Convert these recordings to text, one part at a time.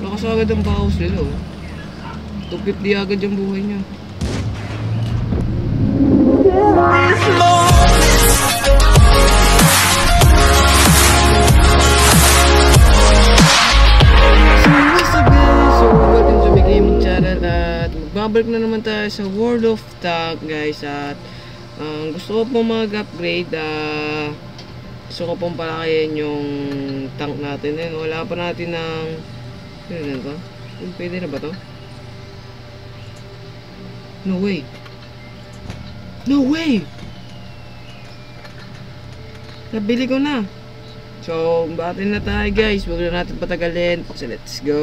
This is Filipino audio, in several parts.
Lakas agad ang bawas nila, oh. 250 agad yung buhay niya. So welcome to my gaming channel at magbabalik na naman tayo sa World of Tanks, guys. At gusto ko po mag-upgrade. Gusto ko pong palakayin yung tank natin. Wala pa natin ng ano na to? Pwede na ba to? No way! No way! Nabili ko na. So, battle na tayo, guys. Huwag na natin patagalin. So, let's go.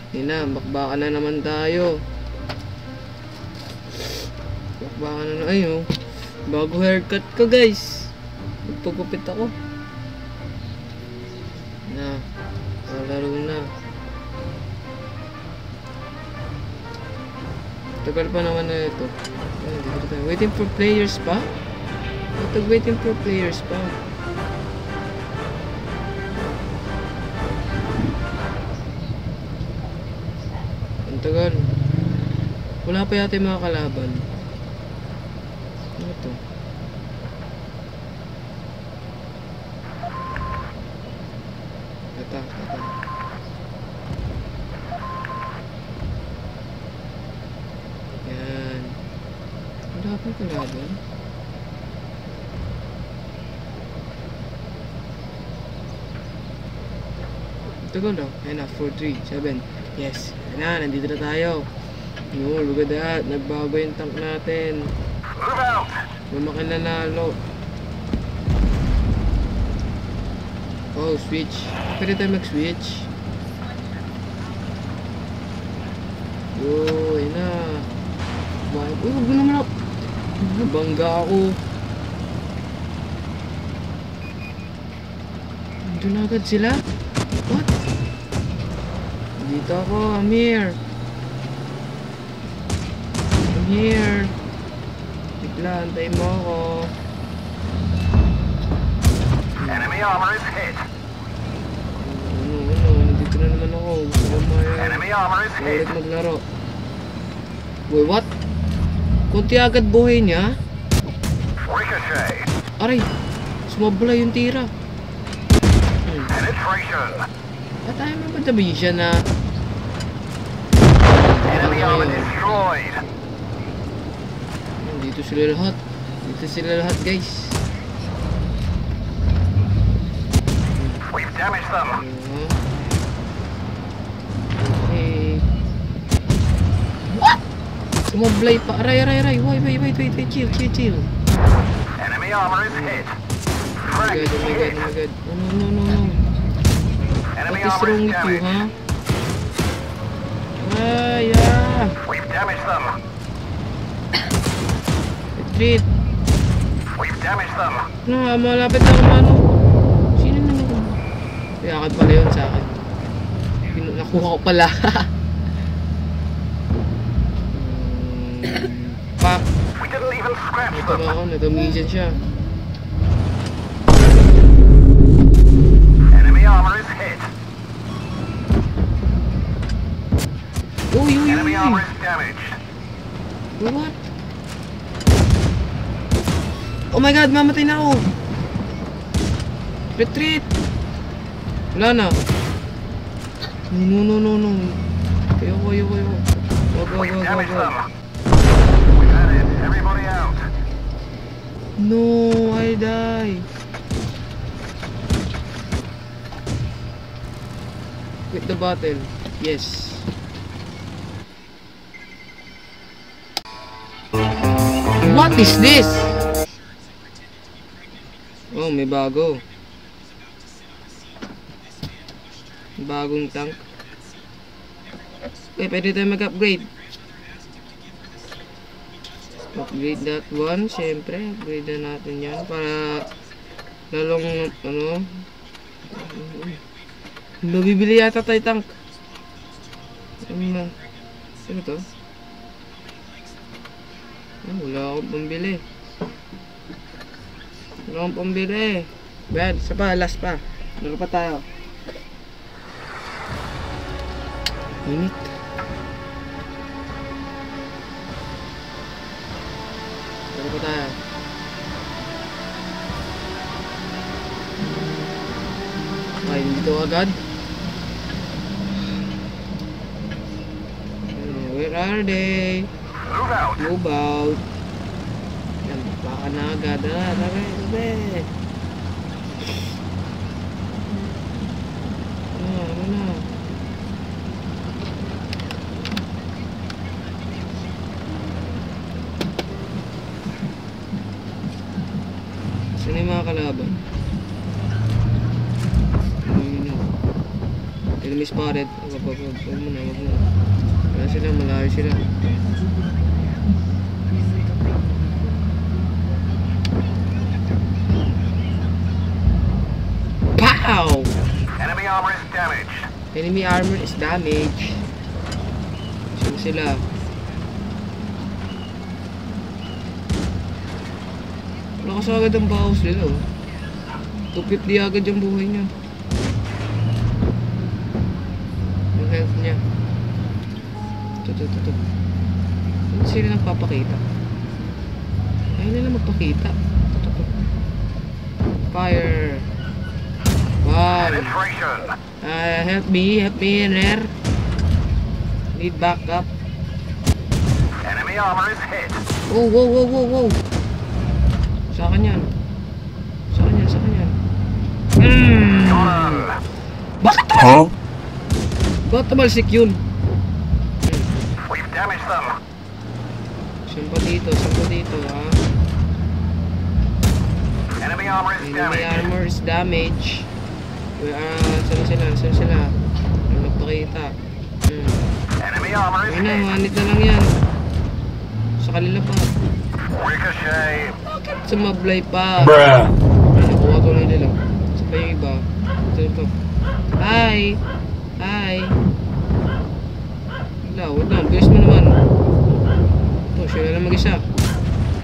Yun na, bakbakan na naman tayo. Bakbakan na ayun. Bago haircut ko, guys. Magpagupit ako. Na, laro na. Tagal pa naman na ito. Waiting for players pa? Waiting for players pa. Ang tagal. Wala pa yata yung mga kalaban. Ano ito? Ata. Yan. Wala pa yung kalaban. Tagal daw. Ayan na, 4, 3, 7. Yes. Ayan na, nandito na tayo. No, look at that. Nagbago yung tank natin. Lumaki na nalo. Oh, switch. Pwede tayo mag-switch. Oh, ayan na. Uy, huwag mo naman ako. Nabangga ako. Nandun na agad sila. What? Dito ako. I'm here. I'm here. Bigla, antayin mo ako. Enemy armor is hit. Nandito na naman ako. Gusto ko Enemy armor is hit. ulit maglaro. Boy, what? Kunti agad buhay niya? Ricochet. Aray! Sumabla yung tira. Penetration. At ayaw mo ba tabi siya na Enemy armor destroyed. dito sila lahat. Dito sila lahat, guys. We've damaged them. Okay. What? Sumablay pa. Aray. Wait. Chill. Enemy armor is hit. Oh my god. No. Enemy What is armor wrong is with you, damaged. huh? Yeah. We've damaged them. Retreat. We've damaged them. No, malapit na kumano. Sino na naman? Kaya pala yun sa akin. Nakuha ko pala. Pak. We didn't even scratch Ito them. na ako. Natumisan siya. Enemy armor is hit. Uy. Enemy armor is damaged. What? Oh my god, mamatay na ako. Retreat. Wala na. No. Ayoko. We've damaged Go. them. We've had it. Everybody out. No, I die. Quit the battle. Yes. What is this? Oh, may bago. Bagong tank. Okay, pwede tayo mag-upgrade. Upgrade that one. Siyempre, upgrade na natin yan. Para lalong, nabibili yata tayo tank. Ano to? Wala akong pambili. Brad, isa pa, last pa. Laro pa tayo. Init. Ano pa tayo? Ay, dito agad. Where are they? Move out. Move out. Yan, baka na agad. Tabi. Ano na? Saan yung mga kalaban? Ayun na. Enemy spotted. Wag muna. Wala sila, malayo sila. Pow! Enemy armor is damaged. Enemy armor is damaged. Sino sila? Lakas agad ang bawas nila, oh. 250 agad yung buhay niya. Yung health niya. Ito. Hindi sila nagpapakita. Ayaw nila magpakita. Ito. Fire. Wow. Penetration. Help me in there. Need backup. Enemy armor is hit. Wow. Sa akin yan. Gone. Bakit tamalsik yun? We've damaged them. Saan pa dito, ha? Enemy armor is Enemy damaged. armor is damaged. Saan sila? Ano magpakita? Enemy armor is Ayun na, hit. manit na lang yan. Sa kanila pa. Ricochet. Bakit sumablay pa? Ay, nakuha tuloy nila. Sa pa yung iba. Ito. Hi! Wala. Bilis mo naman. Ito, siya lang mag-isa.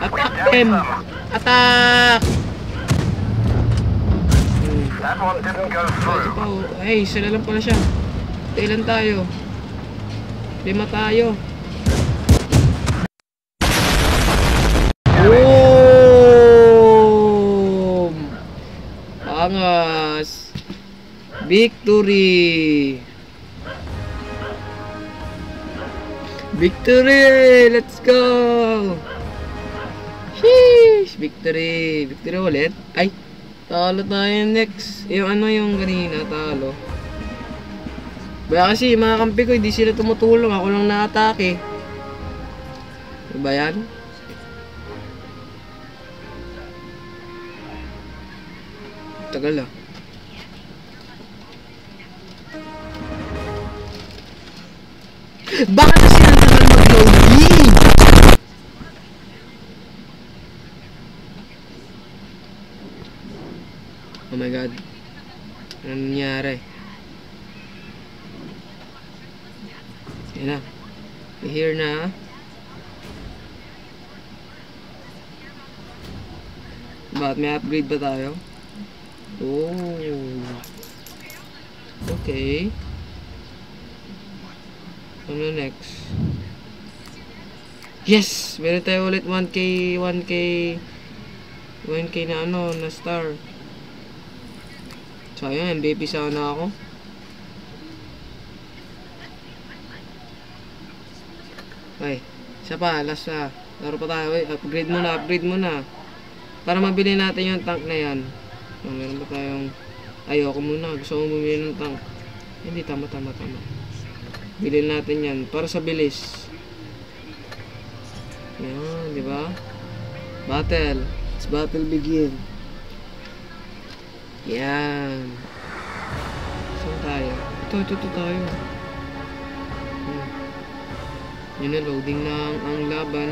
Attack them! Attack! That one didn't go through. Ay, sila lang pala siya. Ilan tayo? 5 tayo. Boom! Angas! Victory! Let's go! Sheesh! Victory ulit. Ay! Talo tayo next. Yung kanina, talo. Baya kasi mga kampi ko, hindi sila tumutulong. Ako lang na-atake. Diba yan? Tagal ah. Bakit kasi ang tagal mag-loading? Oh my god. Ano nangyari? Yan na. Here na. Bakit may upgrade ba tayo? Oh. Okay. Ano next? Yes! Meron tayo ulit 1k na na star. So ayun, MVP sana ako. Okay, isa pa, last na. Laro pa tayo, upgrade muna. Para mabili natin yung tank na yan. Meron pa tayong... Ayoko muna, gusto ko bumili ng tank. Hindi, tama. Bilhin natin yan, para sa bilis. Yan, di ba? Battle. Let's battle begin. Yan. Saan tayo? Ito tayo. Yun na, loading na ang laban.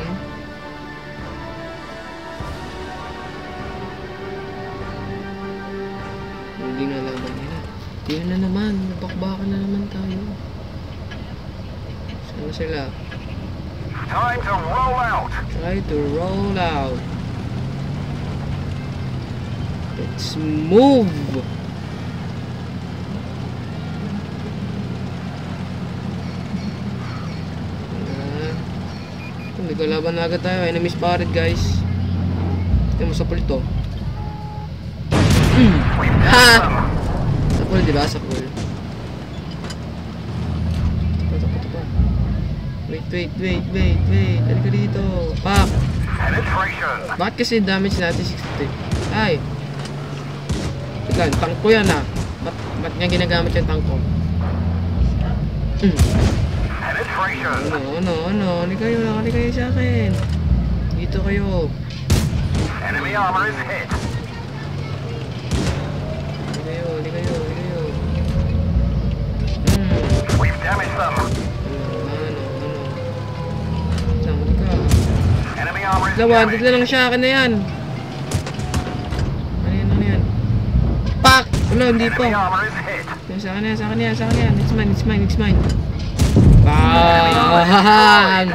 Loading na laban nila. Yun na naman, bakbakan na naman tayo. Saan na sila? Time to roll out. Try to roll out. Let's move. Nagkalaban na agad tayo. Enemy spotted, guys. Ito mo sa pool to. Ha! Sa pool, diba? Sa pool. Ito pa. Wait. Halika dito. Pak! Bakit kasi damage natin 60? Ay! Teka, tank ko yan ah. Ba't nga ginagamit yung tank ko? Ano? Hindi kayo sa akin. Dito kayo. Enemy armor is hit. Hindi kayo. We've damaged them. Ano? Saan ka? Enemy armor is Lawan, damaged. dito lang siya. Akin na yan. Ano yan? Pak! Wala, hindi Enemy pa. armor is hit. Sa akin yan. It's mine. Bang!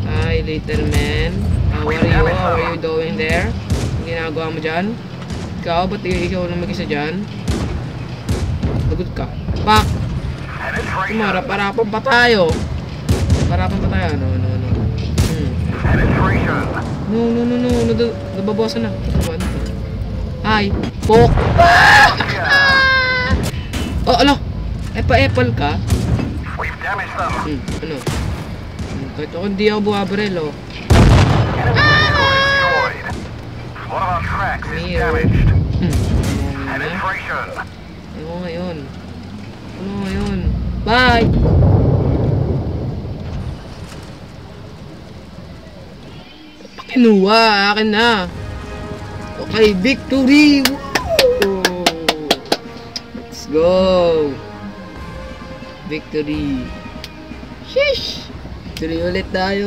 Hi, little man. How are you doing there? Ang ginagawa mo dyan? Ikaw, ba't ikaw lang mag-isa dyan? Lagot ka. Pak! Harap-harapan pa tayo. Ano? No. Nababawasan na. Hi. Pok! Oh, ano? Apple ka? We've damaged them. Ano? Kahit ako hindi ako buwabaril, oh. Enemy vehicle destroyed. One of our tracks is damaged. Penetration. Ano ngayon? Bye! Pakinuha, akin na. Okay, victory! Woo! Let's go! Victory! Sheesh! Victory ulit tayo!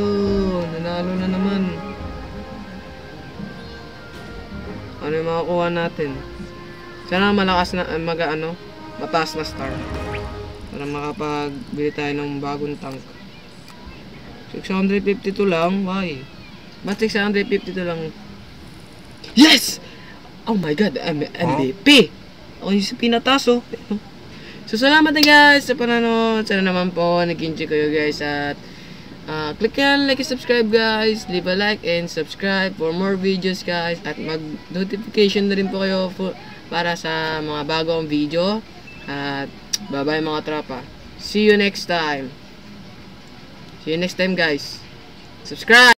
Nanalo na naman. Ano yung makakuha natin? Sana malakas na, mataas na star. Para makapagbili tayo ng bagong tank. 652 lang? Why? Ba't 652 lang? Yes! Oh my god, MVP! Ako yung pinataso. So, salamat na guys sa panonood. Sana naman po nag-enjoy kayo guys. At click yan, like and subscribe guys. Leave a like and subscribe for more videos guys. At mag-notification na rin po kayo para sa mga bagong video. At bye bye mga tropa. See you next time guys. Subscribe!